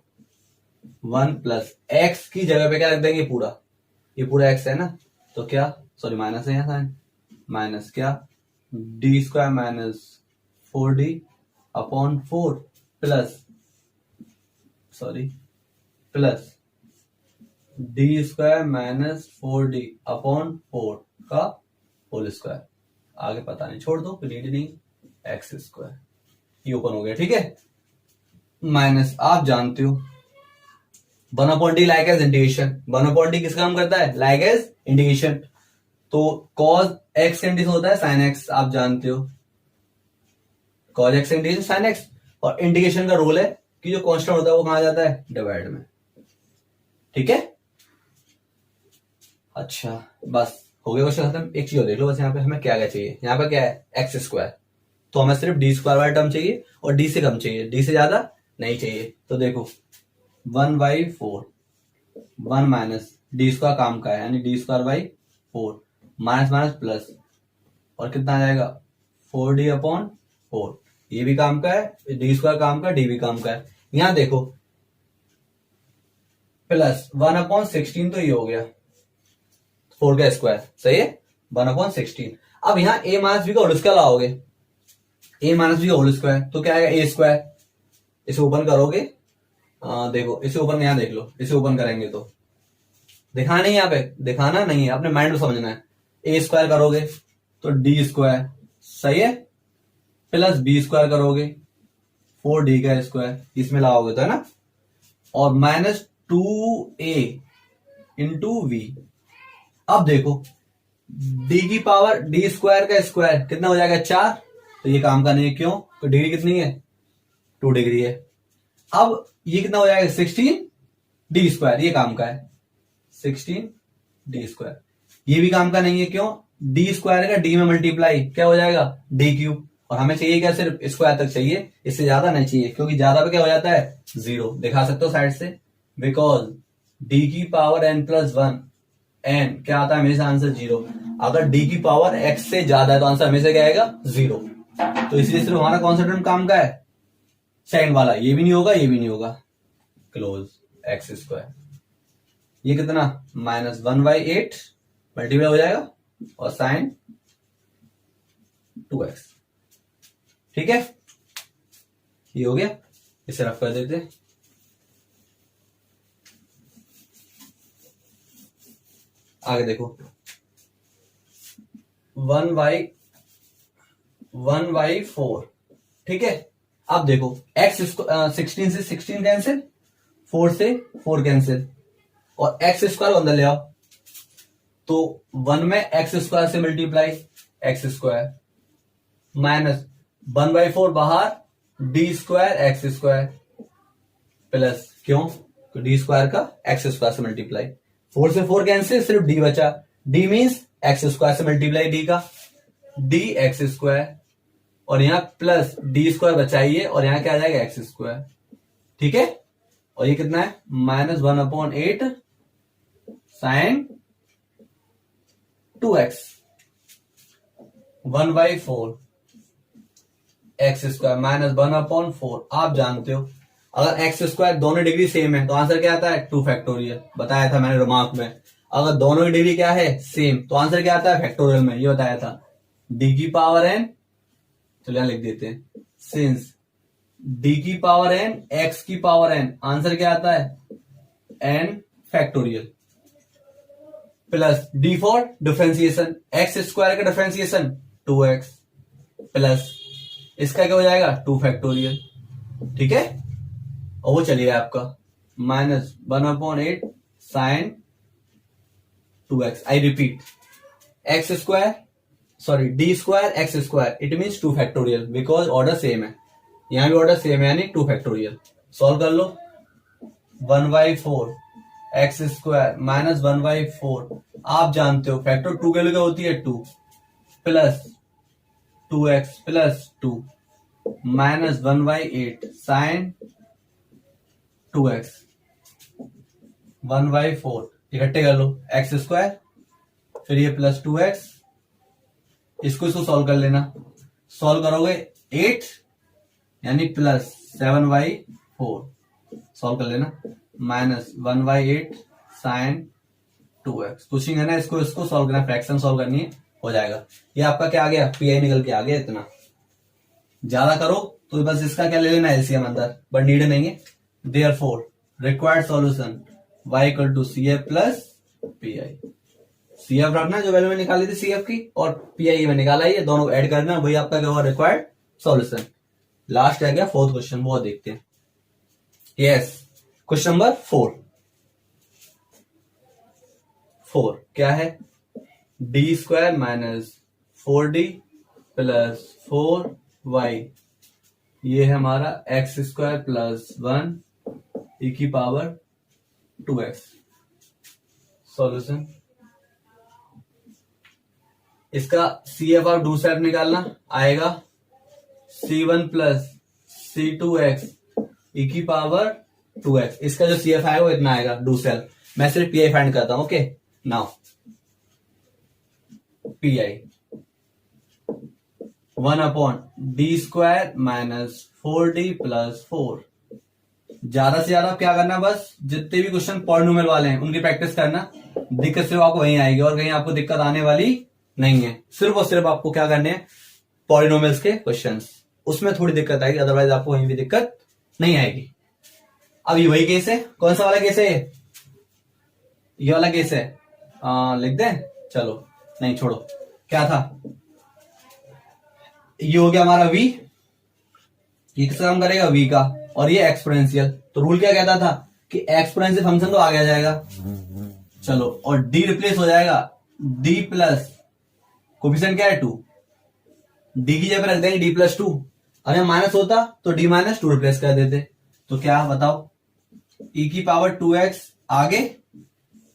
1 प्लस एक्स की जगह पे क्या रख देंगे, पूरा ये पूरा एक्स है ना, तो क्या, सॉरी माइनस है यहाँ साइन, माइनस क्या D square minus 4d upon 4 plus d square minus 4d upon 4 का होल स्क्वायर। आगे पता नहीं, छोड़ दो, नीड नहीं, एक्स स्क्वायर, ये ओपन हो गया, ठीक है। माइनस आप जानते हो 1/d like as indication, 1/d किसका काम करता है, लाइक एज इंडिकेशन, तो cos x इंडिकेशन होता है sin x, आप जानते हो cos x indication sin x, और इंडिकेशन का रूल है कि जो कांस्टेंट होता है वो कहां जाता है, डिवाइड में, ठीक है। अच्छा बस हो गया क्वेश्चन खत्म। एक चीज और देख लो बस, यहाँ पे हमें क्या क्या चाहिए, यहाँ पे क्या है एक्स स्क्वायर, तो हमें सिर्फ डी स्क्वायर वाला टर्म चाहिए और डी से कम चाहिए, डी से ज्यादा नहीं चाहिए। तो देखो 1/4 1 माइनस डी स्क्वायर काम का है, यानी D square by 4 minus minus plus, और कितना आ जाएगा 4d/4, ये भी काम का है, डी स्क्वायर काम का, डी भी काम का है। यहां देखो प्लस 1/16, तो ये हो गया 4 का स्क्वायर, सही है 1/16। अब यहाँ a माइनस बी का होल स्क्वायर लाओगे, a माइनस बी का होल स्क्वायर, तो क्या आएगा a स्क्वायर, इसे ओपन करोगे, देखो इसे ओपन, यहां देख लो, इसे ओपन करेंगे तो दिखाना नहीं, यहाँ पे दिखाना नहीं है, अपने माइंड में समझना है। a स्क्वायर करोगे तो d स्क्वायर, सही है, प्लस b स्क्वायर करोगे 4d का स्क्वायर, इसमें लाओगे तो है ना, और माइनस 2a इंटू वी। अब देखो d की पावर d स्क्वायर का स्क्वायर कितना हो जाएगा 4, तो ये काम का नहीं है, क्यों, तो डिग्री कितनी है 2 डिग्री है। अब ये कितना हो जाएगा 16 d स्क्वायर, ये काम का है 16 d स्क्वायर, ये भी काम का नहीं है, क्यों, d स्क्वायर का d में मल्टीप्लाई क्या हो जाएगा d क्यूब, और हमें चाहिए क्या, सिर्फ स्क्वायर तक चाहिए, इससे ज्यादा नहीं चाहिए, क्योंकि ज्यादा पे क्या हो जाता है 0, दिखा सकते हो साइड से, बिकॉज d की पावर n+1 n क्या आता है हमेशा आंसर 0, अगर d की पावर x से ज्यादा है तो आंसर हमेशा क्या आएगा 0, तो इसलिए सिर्फ हमारा कौन सा टर्म काम का है, सेकंड वाला, ये भी नहीं होगा ये भी नहीं होगा, क्लोज एक्स स्क्वायर, ये कितना -1/8 मल्टीप्लाई हो जाएगा और साइन 2x, ठीक है, ये हो गया, इसे रफ कर देते, आगे देखो 1/4, ठीक है। अब देखो x 16 से 16 कैंसिल, 4 से 4 कैंसिल, और एक्स स्क्वायर अंदर ले आओ, तो 1 में एक्स स्क्वायर से मल्टीप्लाई एक्स स्क्वायर, माइनस 1/4 बाहर D square x square, plus क्यों, तो डी स्क्वायर का एक्स स्क्वायर से मल्टीप्लाई, 4 से 4 कैंसिल, सिर्फ डी बचा, डी मीन्स एक्स स्क्वायर से मल्टीप्लाई डी का, डी एक्स स्क्वायर, और यहां प्लस डी स्क्वायर बचाइए, और यहां क्या आ जाएगा एक्स स्क्वायर, ठीक है, और ये कितना है -1/8 साइन 2x, 1/4 एक्स स्क्वायर -1/4, आप जानते हो अगर एक्स स्क्वायर दोनों डिग्री सेम है तो आंसर क्या आता है 2 फैक्टोरियल, बताया था मैंने रिमार्क में, अगर दोनों की डिग्री क्या है सेम तो आंसर क्या आता है फैक्टोरियल में, ये बताया था, d की पावर n, चलो यहां लिख देते हैं, सिंस d की पावर n x की पावर n, आंसर क्या आता है n factorial, plus d for differentiation, x square का डिफरेंशिएशन 2x, प्लस इसका क्या हो जाएगा 2 फैक्टोरियल, ठीक है, और वो चलिए आपका -1/8 sine 2x, I repeat, x square sorry d square x square, it means 2 factorial, because order same है, यहां भी ऑर्डर सेम है, यानी 2 फैक्टोरियल। सॉल्व कर लो, 1/4 एक्स स्क्वायर -1/4, आप जानते हो फैक्टर 2 के लिए क्या होती है 2, plus 2x plus 2 -1/8 sine 2x, 1/4 इकट्ठे कर लो, एक्स स्क्वायर, फिर ये प्लस 2x, इसको सॉल्व कर लेना, सॉल्व करोगे 8 यानी प्लस 7/4, सॉल्व कर लेना, -1/8 साइन 2x, पुशिंग है ना, इसको सॉल्व करना, फ्रैक्शन सॉल्व करनी है, हो जाएगा। ये आपका क्या आ गया, पीआई निकल के आ गया, इतना ज्यादा करो तो बस इसका क्या ले लेना एलसीएम अंदर, बट नीड नहीं है, therefore required solution y = CA + PI, C F रखना जो वैल्यू में निकाली थी सी एफ की, और पी आई में निकाला है, दोनों ऐड करना, वही आपका क्या होगा रिक्वायर्ड सॉल्यूशन। लास्ट रह गया फोर्थ क्वेश्चन, वो देखते हैं। यस, क्वेश्चन नंबर 4 क्या है, D square minus 4d plus 4y, ये है हमारा एक्स स्क्वायर प्लस 1 e की पावर 2x। सॉल्यूशन, इसका सी एफ आप दूसरा साइड निकालना, आएगा c1 प्लस c2x e की पावर 2x। इसका जो सी एफ आएगा वो इतना आएगा दूसरा। मैं सिर्फ पी आई फाइंड करता हूं। Okay, now P I 1 upon D square minus 4d plus 4। ज्यादा से ज्यादा क्या करना, बस जितने भी क्वेश्चन पॉलिनोमियल वाले हैं उनकी प्रैक्टिस करना। दिक्कत सिर्फ आपको वहीं आएगी और कहीं आपको दिक्कत आने वाली नहीं है। सिर्फ और सिर्फ आपको क्या करने हैं, पॉलिनोमियल्स के क्वेश्चंस, उसमें थोड़ी दिक्कत आएगी, अदरवाइज आपको वहीं भी दिक्कत नहीं आएगी। अब ये वही केस है। कौन सा वाला केस है ये वाला केस है। लिख दें, चलो नहीं छोड़ो, क्या था, ये हो गया हमारा v, ये किसका काम करेगा v का, और ये एक्सपोनेंशियल। तो रूल क्या कहता था कि एक्सपोनेंशियल फंक्शन तो आगे आ जाएगा, चलो, और d रिप्लेस हो जाएगा d प्लस कोफिशिएंट क्या है 2, d की जगह रख देंगे d प्लस 2। अगर माइनस होता तो d माइनस 2 रिप्लेस कर देते। तो क्या बताओ, e की पावर 2x आगे,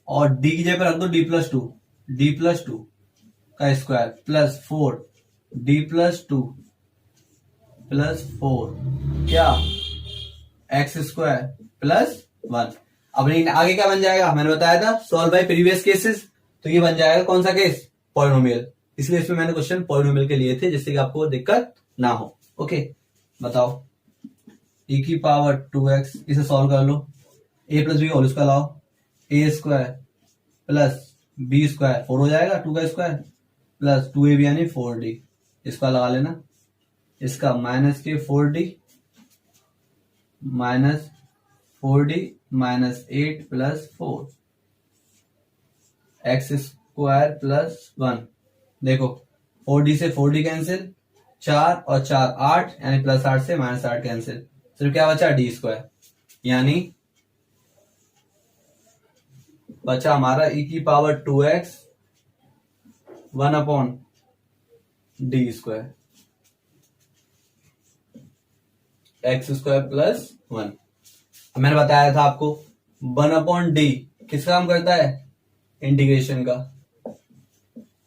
और d की जगह रख दो d प्लस 2, d प्लस 2 का square plus 4 d plus 2 plus 4 क्या एक्स स्क्वायर प्लस 1। अब लेकिन आगे क्या बन जाएगा, मैंने बताया था सॉल्व बाय प्रीवियस केसेस, तो ये बन जाएगा कौन सा केस, पॉलिनोमियल। इसलिए इसमें मैंने क्वेश्चन पॉलिनोमियल के लिए थे, जिससे कि आपको दिक्कत ना हो। ओके, बताओ e की पावर 2x, इसे सॉल्व कर लो, a plus b whole square लाओ, a square plus b square 4 हो जाएगा 2 का स्क्वायर प्लस 2ab यानी 4d, इसका लगा लेना, इसका माइनस के 4d minus 4d minus 8 plus 4 x square plus 1। देखो 4d से 4d कैंसिल, 4 और 4 8, यानी प्लस 8 से माइनस 8 कैंसिल, सिर्फ क्या बचा डी स्क्वायर, यानी बचा हमारा e की power 2x 1 upon D square x square plus 1। मैंने बताया था आपको 1 अपॉन डी किसका काम करता है, इंटीग्रेशन का,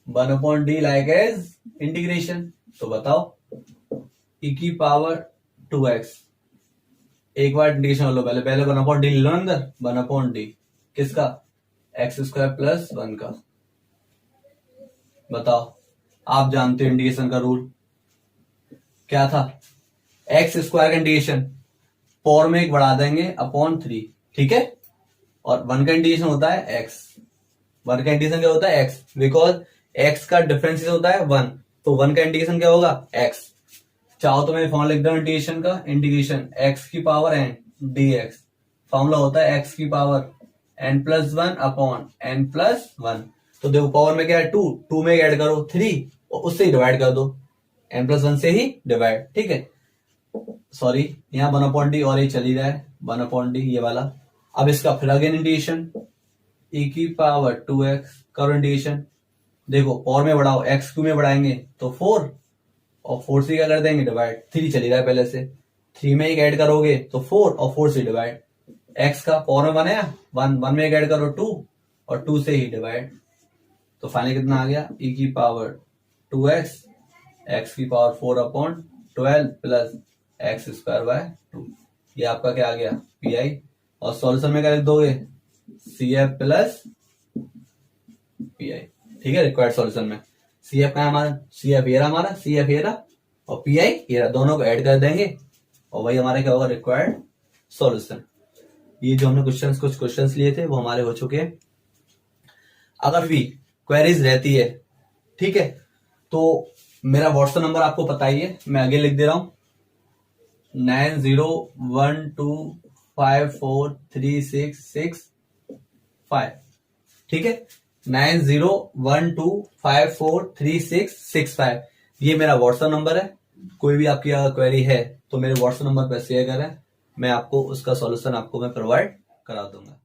1 upon D like as integration. तो बताओ e की पावर 2x, एक बार इंटीग्रेशन कर लो, पहले 1 अपॉन डी ले लो अंदर, 1 अपॉन डी किसका, एक्स स्क्वायर प्लस 1 का। बताओ, आप जानते हो इंटीग्रेशन का रूल क्या था, एक्स स्क्वायर का इंटीग्रेशन पावर में एक बढ़ा देंगे अपॉन 3, ठीक है, और 1 का इंटीग्रेशन होता है x, 1 का इंटीग्रेशन क्या होता है x, बिकॉज x का डिफरेंस होता है 1, तो 1 का इंटीग्रेशन क्या होगा x। चाहो तो मैं फॉर्मूला लिख दूं इंटीग्रेशन का, इंटीग्रेशन x की पावर n dx, फॉर्मूला होता है x की power n plus 1 upon n plus 1। तो देखो पावर में क्या है 2, 2 में ऐड करो 3 और उससे ही डिवाइड कर दो, n प्लस 1 से ही डिवाइड, ठीक है। सॉरी, यहाँ 1 अपॉन डी और ये चली रहा है 1 अपॉन डी ये वाला। अब इसका फिर अगेन इंटीग्रेशन e की पावर 2x करो इंटीग्रेशन, देखो पावर में बढ़ाओ, x क्यू में बढ़ाएंगे तो 4 और 4 से क्या कर देंगे डिवाइड, 3 चली रहा है पहले से, 3 में एक ऐड करोगे तो 4 और 4 से डिवाइड, x का पावर में बनाया 1 में एक ऐड करो 2 और 2 से ही डिवाइड। तो फाइनली कितना आ गया, e की पावर 2x x की power 4 upon 12 plus x square by 2। ये आपका क्या आ गया पी आई, और सॉल्यूशन में क्या लिख दोगे C F plus P I, ठीक है। रिक्वायर्ड सॉल्यूशन में सी एफ का हमारा, सी एफ ये रहा हमारा, सी एफ ये रहा और पी आई ये रहा, दोनों को ऐड कर देंगे और वही हमारा क्या होगा रिक्वायर्ड सॉल्यूशन। ये जो हमने कुछ क्वेश्चंस लिए थे वो हमारे हो चुके हैं। अगर भी क्वेरीज रहती है, ठीक है, तो मेरा व्हाट्सएप नंबर आपको पता ही है, मैं आगे लिख दे रहा हूं 9012543665, ठीक है। 9012543665। ये मेरा व्हाट्सएप नंबर है। कोई भी आपकी अगर क्वेरी है तो मेरे व्हाट्सएप नंबर पर शेयर करें, मैं आपको उसका सॉल्यूशन आपको मैं प्रोवाइड करा दूंगा।